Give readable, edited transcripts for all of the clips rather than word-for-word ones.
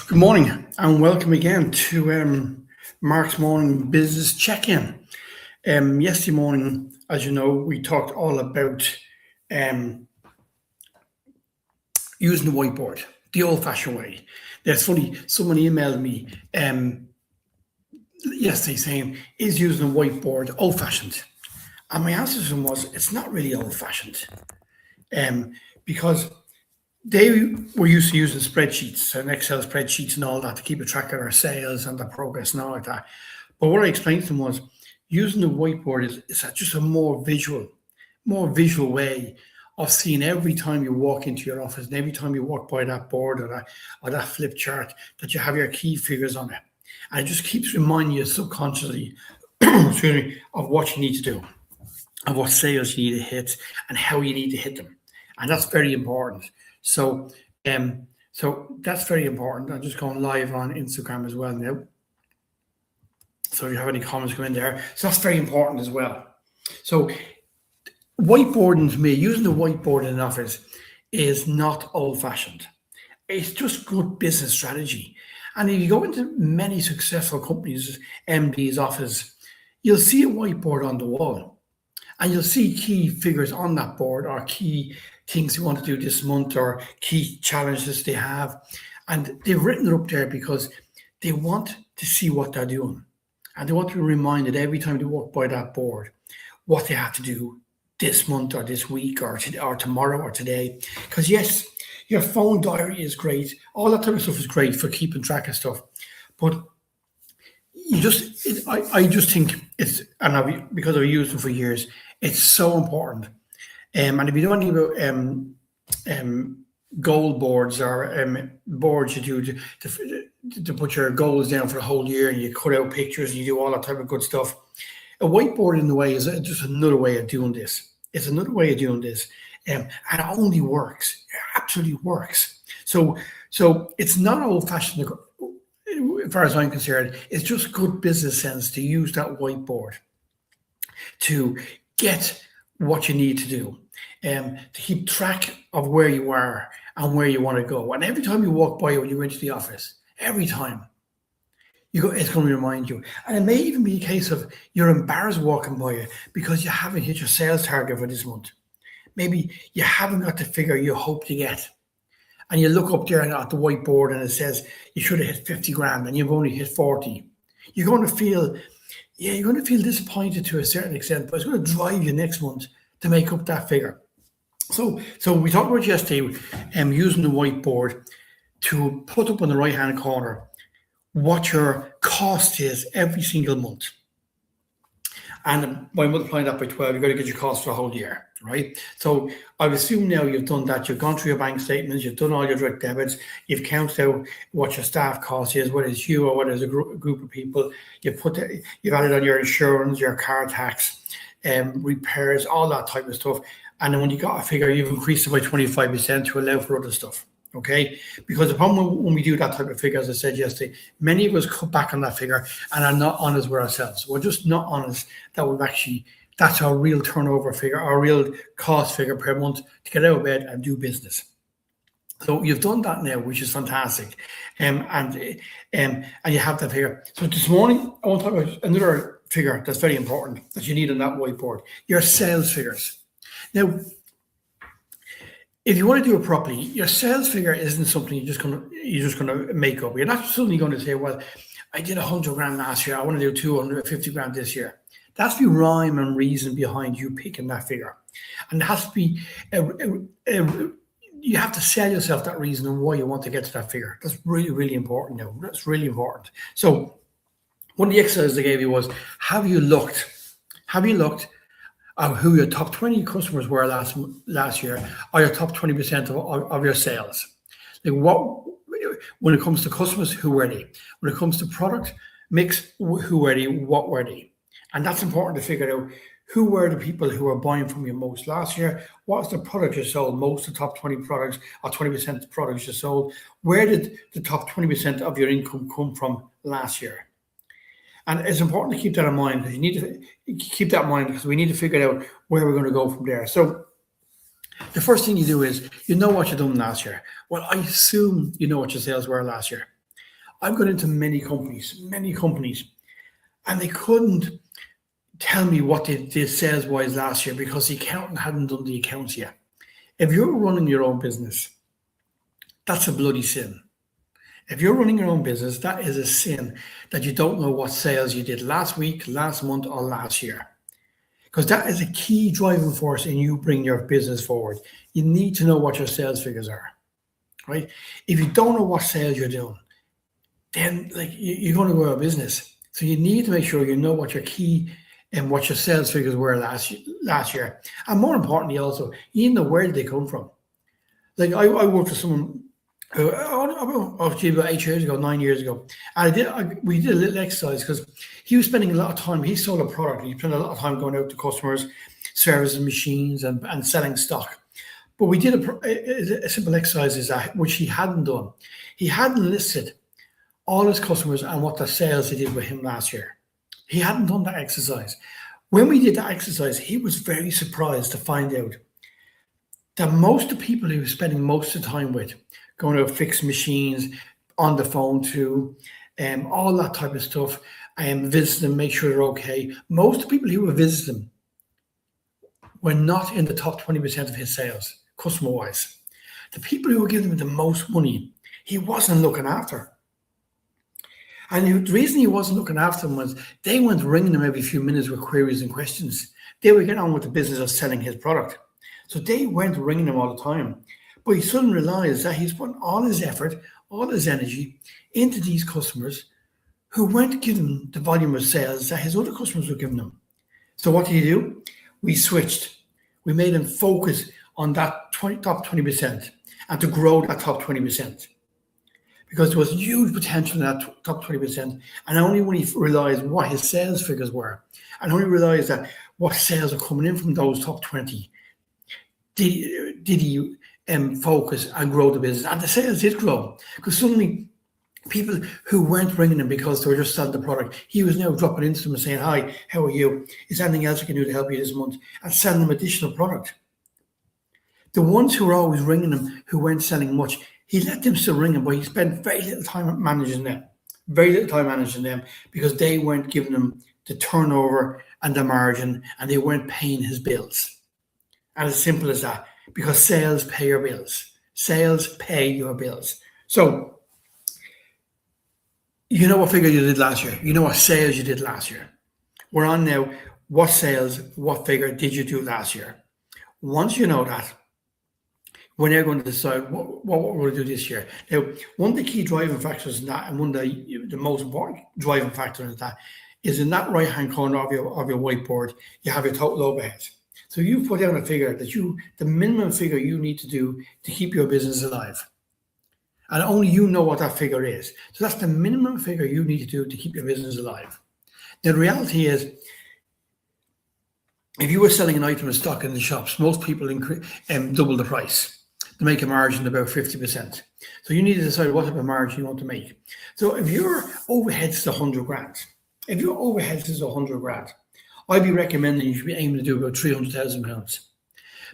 Good morning and welcome again to Mark's Morning Business Check-In. Yesterday morning, as you know, we talked all about using the whiteboard, the old-fashioned way. That's funny, someone emailed me yesterday saying, is using a whiteboard old-fashioned? And my answer to them was, it's not really old-fashioned because they were used to using spreadsheets and Excel spreadsheets and all that to keep a track of their sales and their progress and all like that. But what I explained to them was using the whiteboard is just a more visual way of seeing every time you walk into your office and every time you walk by that board or that flip chart that you have your key figures on it. And it just keeps reminding you subconsciously excuse me, of what you need to do, of what sales you need to hit and how you need to hit them. And that's very important. So that's very important. I'm just going live on Instagram as well now. So if you have any comments, come in there. So that's very important as well. So whiteboarding to me, using the whiteboard in an office is not old-fashioned. It's just good business strategy. And if you go into many successful companies, MD's office, you'll see a whiteboard on the wall. And you'll see key figures on that board or key things they want to do this month or key challenges they have. And they've written it up there because they want to see what they're doing. And they want to be reminded every time they walk by that board what they have to do this month or this week or tomorrow or today. Because yes, your phone diary is great. All that type of stuff is great for keeping track of stuff. But I just think it's, and because I've used them for years, it's so important. And if you know anything about goal boards or boards you do to put your goals down for the whole year and you cut out pictures and you do all that type of good stuff, a whiteboard in the way is just another way of doing this. It's another way of doing this. And it only works. It absolutely works. So it's not old-fashioned as far as I'm concerned. It's just good business sense to use that whiteboard to get what you need to do, to keep track of where you are and where you want to go. And every time you walk by when you go into the office, every time you go, it's going to remind you. And it may even be a case of you're embarrassed walking by it because you haven't hit your sales target for this month. Maybe you haven't got the figure you hope to get. And you look up there at the whiteboard and it says you should have hit 50 grand and you've only hit 40. You're going to feel disappointed to a certain extent, but it's going to drive you next month to make up that figure. So we talked about yesterday using the whiteboard to put up on the right-hand corner what your cost is every single month. And by multiplying that by 12, you've got to get your cost for a whole year, right? So I assume now you've done that. You've gone through your bank statements, you've done all your direct debits, you've counted out what your staff cost is, whether it's you or whether it's a group of people. You've added on your insurance, your car tax, repairs, all that type of stuff. And then when you got a figure, you've increased it by 25% to allow for other stuff. Okay, because the problem when we do that type of figure, as I said yesterday, many of us cut back on that figure and are not honest with ourselves. We're just not honest that that's our real turnover figure, our real cost figure per month to get out of bed and do business. So you've done that now, which is fantastic, and you have that figure. So this morning, I want to talk about another figure that's very important that you need on that whiteboard: your sales figures. Now, if you want to do it properly, your sales figure isn't something you're just gonna make up. You're not suddenly going to say, "Well, I did 100 grand last year. I want to do 250 grand this year." That's the rhyme and reason behind you picking that figure, and it has to be. You have to sell yourself that reason and why you want to get to that figure. That's really, really important now. That's really important. So, one of the exercises I gave you was: Have you looked who your top 20 customers were last year, or your top 20% of your sales? Like when it comes to customers, who were they? When it comes to product mix, who were they? What were they? And that's important to figure out. Who were the people who were buying from you most last year? What was the product you sold most, the top 20 products or 20% of the products you sold? Where did the top 20% of your income come from last year? And it's important to keep that in mind, because you need to keep that in mind because we need to figure out where we're going to go from there. So the first thing you do is you know what you've done last year. Well, I assume you know what your sales were last year. I've got into many companies, and they couldn't tell me what they did sales-wise last year because the accountant hadn't done the accounts yet. If you're running your own business, that's a bloody sin. If you're running your own business, that is a sin that you don't know what sales you did last week, last month, or last year. Because that is a key driving force in you bringing your business forward. You need to know what your sales figures are, right? If you don't know what sales you're doing, then you're going to go out of business. So you need to make sure you know what your key and what your sales figures were last year. And more importantly, also, you need to know where did they come from. Like I worked for someone about 8 years ago, 9 years ago. And we did a little exercise because he was spending a lot of time. He sold a product. He spent a lot of time going out to customers, servicing machines and selling stock. But we did a simple exercise which he hadn't done. He hadn't listed all his customers and what the sales they did with him last year. He hadn't done that exercise. When we did that exercise, he was very surprised to find out that most of the people he was spending most of the time with, going to fix machines, on the phone too, all that type of stuff, visit them, make sure they're okay. Most of the people who were visiting were not in the top 20% of his sales, customer-wise. The people who were giving him the most money, he wasn't looking after. And the reason he wasn't looking after them was they weren't ringing him every few minutes with queries and questions. They were getting on with the business of selling his product. So they weren't ringing him all the time. But he suddenly realized that he's putting all his effort, all his energy into these customers who weren't giving him the volume of sales that his other customers were giving him. So what did he do? We switched. We made him focus on that top 20% and to grow that top 20%. Because there was huge potential in that top 20%. And only when he realized what his sales figures were, and only realized that what sales are coming in from those top 20, did he focus and grow the business. And the sales did grow because suddenly people who weren't ringing him because they were just selling the product, he was now dropping into them and saying, "Hi, how are you? Is there anything else I can do to help you this month?" and selling them additional product. The ones who were always ringing him, who weren't selling much, he let them still ring him, but he spent very little time managing them because they weren't giving him the turnover and the margin, and they weren't paying his bills. And as simple as that, because sales pay your bills. Sales pay your bills. So, you know what figure you did last year. You know what sales you did last year. We're on now, what sales, what figure did you do last year? Once you know that, we're now going to decide what we're going to do this year. Now, one of the key driving factors in that, and one of the most important driving factor in that, is in that right-hand corner of your whiteboard, you have your total overheads. So you put down a figure that the minimum figure you need to do to keep your business alive. And only you know what that figure is. So that's the minimum figure you need to do to keep your business alive. Now, the reality is, if you were selling an item of stock in the shops, most people double the price to make a margin of about 50%. So you need to decide what type of margin you want to make. So if your overheads is 100 grand, I'd be recommending you should be aiming to do about £300,000.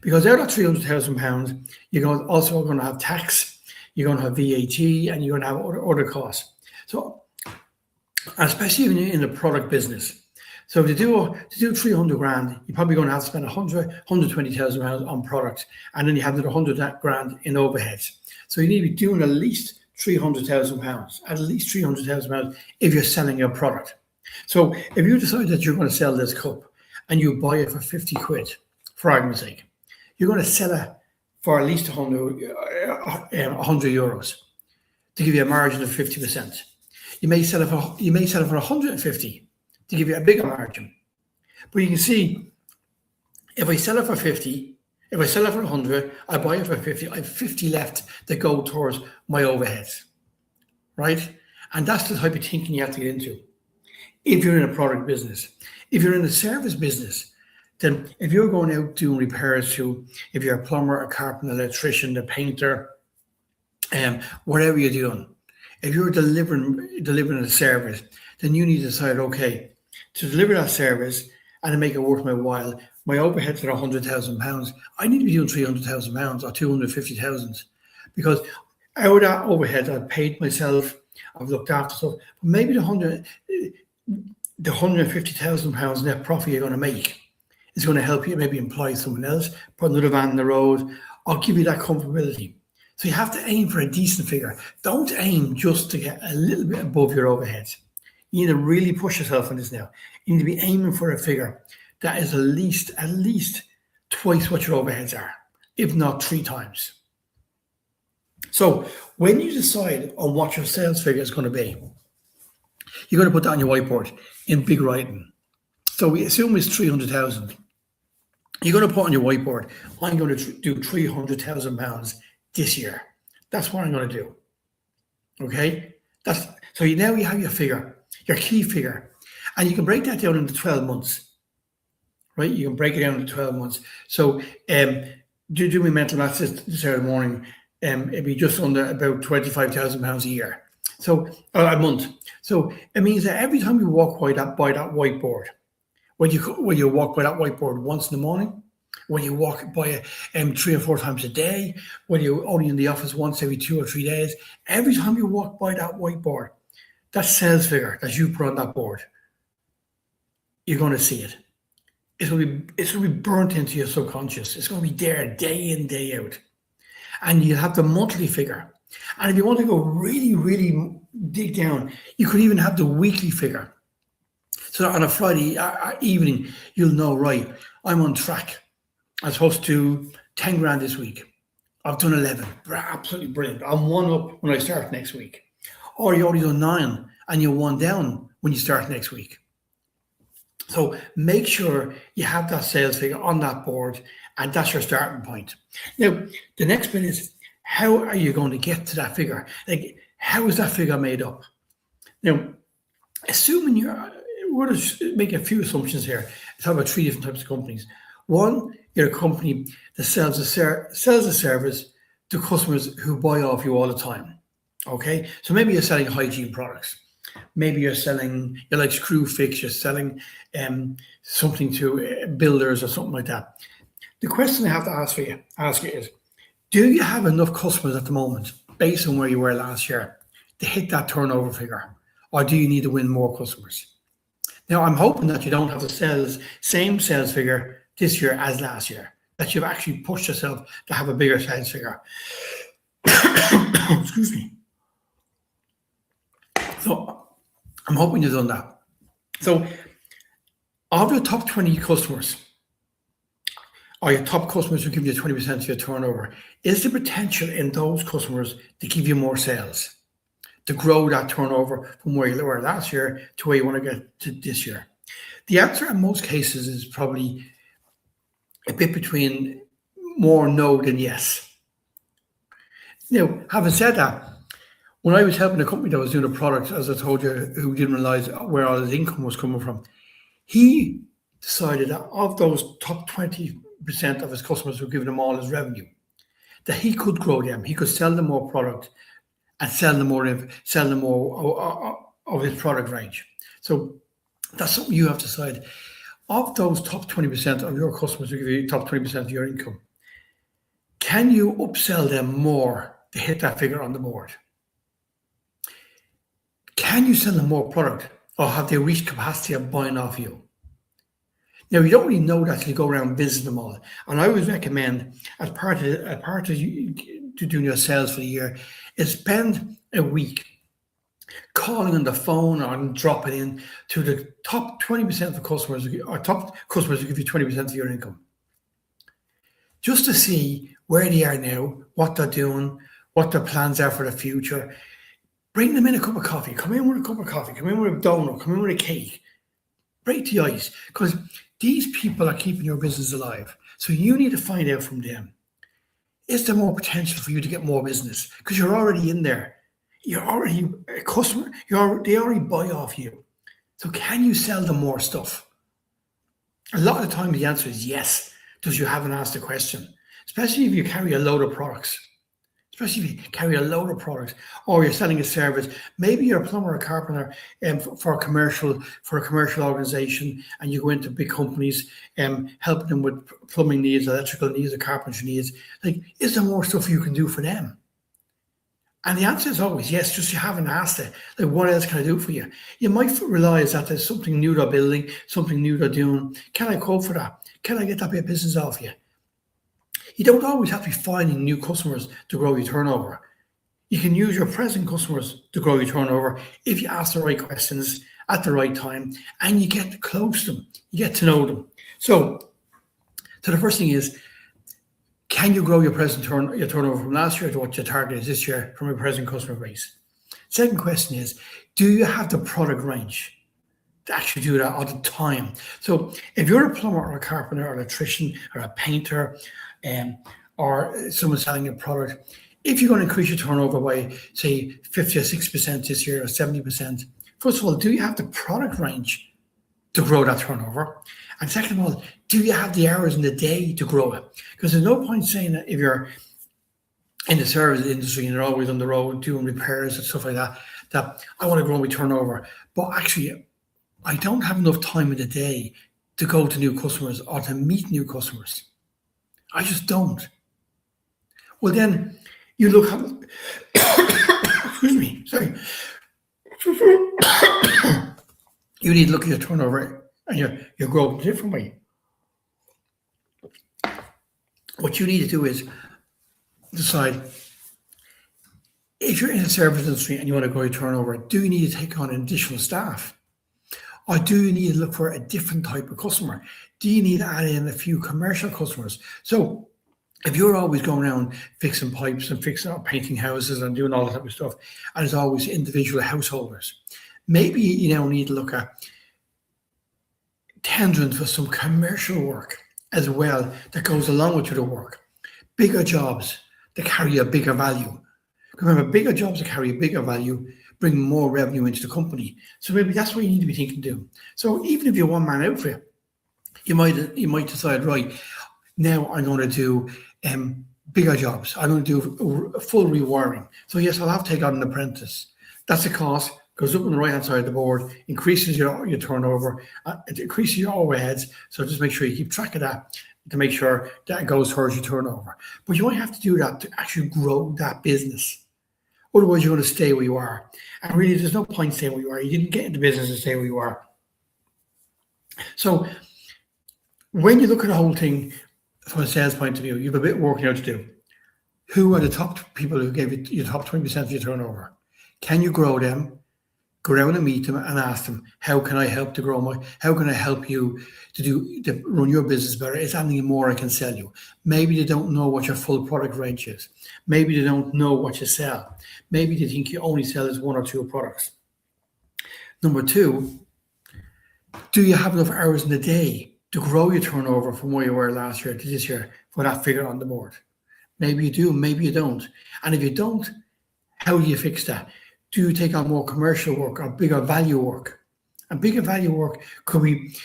Because out of £300,000, you're also going to have tax, you're going to have VAT, and you're going to have other costs. So, especially in the product business. So to do 300 grand, you're probably going to have to spend 120,000 pounds on product, and then you have another 100 grand in overheads. So you need to be doing at least 300,000 pounds, if you're selling your product. So if you decide that you're going to sell this cup and you buy it for 50 quid, for argument's sake, you're going to sell it for at least 100 euros to give you a margin of 50%. You may sell it for 150 to give you a bigger margin. But you can see, if I sell it for 50, if I sell it for 100, I buy it for 50, I have 50 left that go towards my overheads, right? And that's the type of thinking you have to get into. If you're in a product business, if you're in a service business, then if you're going out doing repairs if you're a plumber, a carpenter, electrician, a painter, whatever you're doing, if you're delivering a service, then you need to decide, okay, to deliver that service and to make it worth my while, my overheads are £100,000. I need to be doing £300,000 or 250,000, because out of that overhead, I've paid myself I've looked after stuff. But maybe the £150,000 net profit you're going to make is going to help you maybe employ someone else, put another van on the road, or give you that comfortability. So you have to aim for a decent figure. Don't aim just to get a little bit above your overheads. You need to really push yourself on this now. You need to be aiming for a figure that is at least twice what your overheads are, if not 3 times. So when you decide on what your sales figure is going to be, you're going to put that on your whiteboard in big writing. So we assume it's 300,000. You're going to put on your whiteboard, I'm going to do £300,000 this year. That's what I'm going to do. Okay? So now you have your figure, your key figure, and you can break that down into 12 months. Right? You can break it down into 12 months. So do my mental maths this Saturday morning. It'd be just under about £25,000 a year. So a month. So it means that every time you walk by that whiteboard, when you walk by that whiteboard once in the morning, when you walk by it 3 or 4 times a day, when you're only in the office once every 2 or 3 days, every time you walk by that whiteboard, that sales figure that you put on that board, you're going to see it. It's going to be burnt into your subconscious. It's going to be there day in, day out. And you have the monthly figure. And if you want to go really, really dig down, you could even have the weekly figure. So that on a Friday evening, you'll know, right, I'm on track. I'm supposed to do 10 grand this week. I've done 11. Absolutely brilliant. I'm 1 up when I start next week. Or you only done 9 and you're 1 down when you start next week. So make sure you have that sales figure on that board, and that's your starting point. Now, the next bit is, how are you going to get to that figure? Like, how is that figure made up? Now, assuming we're going to make a few assumptions here. Talk about 3 different types of companies. One, you're a company that sells a service to customers who buy off you all the time. Okay, so maybe you're selling hygiene products. Maybe you're like screw fix, you're selling something to builders or something like that. The question I have to ask you is, do you have enough customers at the moment, based on where you were last year, to hit that turnover figure? Or do you need to win more customers? Now, I'm hoping that you don't have the same sales figure this year as last year, that you've actually pushed yourself to have a bigger sales figure. Excuse me. So I'm hoping you've done that. So of your top 20 customers, or your top customers who give you 20% of your turnover, is the potential in those customers to give you more sales, to grow that turnover from where you were last year to where you want to get to this year? The answer in most cases is probably a bit between more no than yes. Now, having said that, when I was helping a company that was doing a product, as I told you, who didn't realize where all his income was coming from, he decided that of those top 20% of his customers who were giving him all his revenue, that he could grow them. He could sell them more product and sell them more of his product range. So that's something you have to decide. Of those top 20% of your customers who give you top 20% of your income, can you upsell them more to hit that figure on the board? Can you sell them more product, or have they reached capacity of buying off you? Now, you don't really know that until you go around visiting them all. And I always recommend, as part of you doing your sales for the year, is spend a week calling on the phone or dropping in to the top 20% of the customers, or top customers who give you 20% of your income, just to see where they are now, what they're doing, what their plans are for the future. Bring them in a cup of coffee. Come in with a cup of coffee. Come in with a donut. Come in with a cake. Break the ice, because these people are keeping your business alive. So you need to find out from them, is there more potential for you to get more business? Because you're already in there. You're already a customer. They already buy off you. So can you sell them more stuff? A lot of the time the answer is yes, because you haven't asked the question, especially if you carry a load of products. Especially if you carry a load of products, or you're selling a service. Maybe you're a plumber or carpenter for a commercial organization, and you go into big companies helping them with plumbing needs, electrical needs, or carpentry needs. Like, is there more stuff you can do for them? And the answer is always yes, just you haven't asked it. Like, what else can I do for you? You might realize that there's something new they're building, something new they're doing. Can I quote for that? Can I get that bit of business off you? You don't always have to be finding new customers to grow your turnover. You can use your present customers to grow your turnover if you ask the right questions at the right time and you get close to them, you get to know them. So the first thing is, can you grow your your turnover from last year to what your target is this year from your present customer base? Second question is, do you have the product range to actually do that all the time? So if you're a plumber or a carpenter or an electrician or a painter, or someone selling a product, if you're going to increase your turnover by, say, 50 or 60% this year or 70%, first of all, do you have the product range to grow that turnover? And second of all, do you have the hours in the day to grow it? Because there's no point saying that if you're in the service industry and you're always on the road doing repairs and stuff like that, that I want to grow my turnover. But actually, I don't have enough time in the day to go to new customers or to meet new customers. I just don't. Well, then you look at, excuse me, sorry. You need to look at your turnover and your growth in a different way. What you need to do is decide, if you're in the service industry and you want to grow your turnover, do you need to take on additional staff? Or do you need to look for a different type of customer? Do you need to add in a few commercial customers? So if you're always going around fixing pipes and fixing up painting houses and doing all that type of stuff, and it's always individual householders, maybe you now need to look at tendering for some commercial work as well that goes along with your work. Bigger jobs that carry a bigger value. Remember, bigger jobs that carry a bigger value bring more revenue into the company. So maybe that's what you need to be thinking do. So even if you're one-man outfit, you might decide, right, now I'm going to do bigger jobs. I'm going to do a full rewiring. So yes, I'll have to take on an apprentice. That's a cost, goes up on the right-hand side of the board, increases your turnover, it increases your overheads. So just make sure you keep track of that to make sure that goes towards your turnover. But you might have to do that to actually grow that business. Otherwise, you're going to stay where you are. And really, there's no point staying where you are. You didn't get into business to stay where you are. So when you look at the whole thing from a sales point of view, you have a bit of work now to do. Who are the top people who gave you your top 20% of your turnover? Can you grow them? Go around and meet them and ask them, how can I help to grow how can I help you to run your business better? Is there anything more I can sell you? Maybe they don't know what your full product range is. Maybe they don't know what you sell. Maybe they think you only sell as one or two products. Number two, do you have enough hours in the day to grow your turnover from where you were last year to this year for that figure on the board? Maybe you do, maybe you don't. And if you don't, how do you fix that? Do you take on more commercial work or bigger value work? And bigger value work could be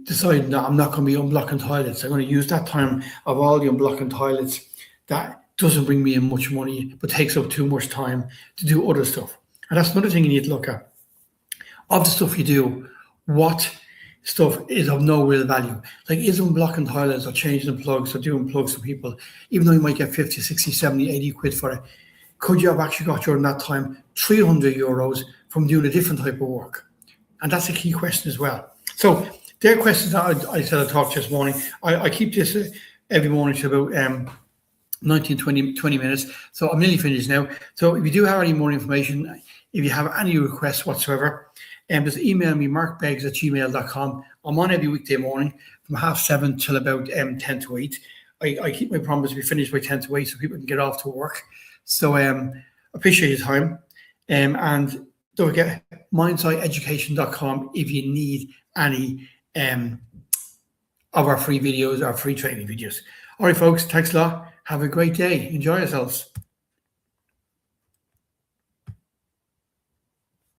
deciding that I'm not going to be unblocking toilets. I'm going to use that time of all the unblocking toilets that doesn't bring me in much money, but takes up too much time to do other stuff. And that's another thing you need to look at. Of the stuff you do, what stuff is of no real value? Like, is unblocking toilets or changing the plugs or doing plugs for people, even though you might get 50, 60, 70, 80 quid for it, could you have actually got during that time 300 euros from doing a different type of work? And that's a key question as well. So there are questions that I said I'd talk to this morning. I keep this every morning to about 19, 20 minutes. So I'm nearly finished now. So if you do have any more information, if you have any requests whatsoever, just email me, markbeggs@gmail.com. I'm on every weekday morning from 7:30 till about 10 to 8. I keep my promise to be finished by 10 to 8 so people can get off to work. So appreciate your time. And don't forget, mindsighteducation.com if you need any of our free videos or free training videos. All right, folks, thanks a lot. Have a great day. Enjoy yourselves.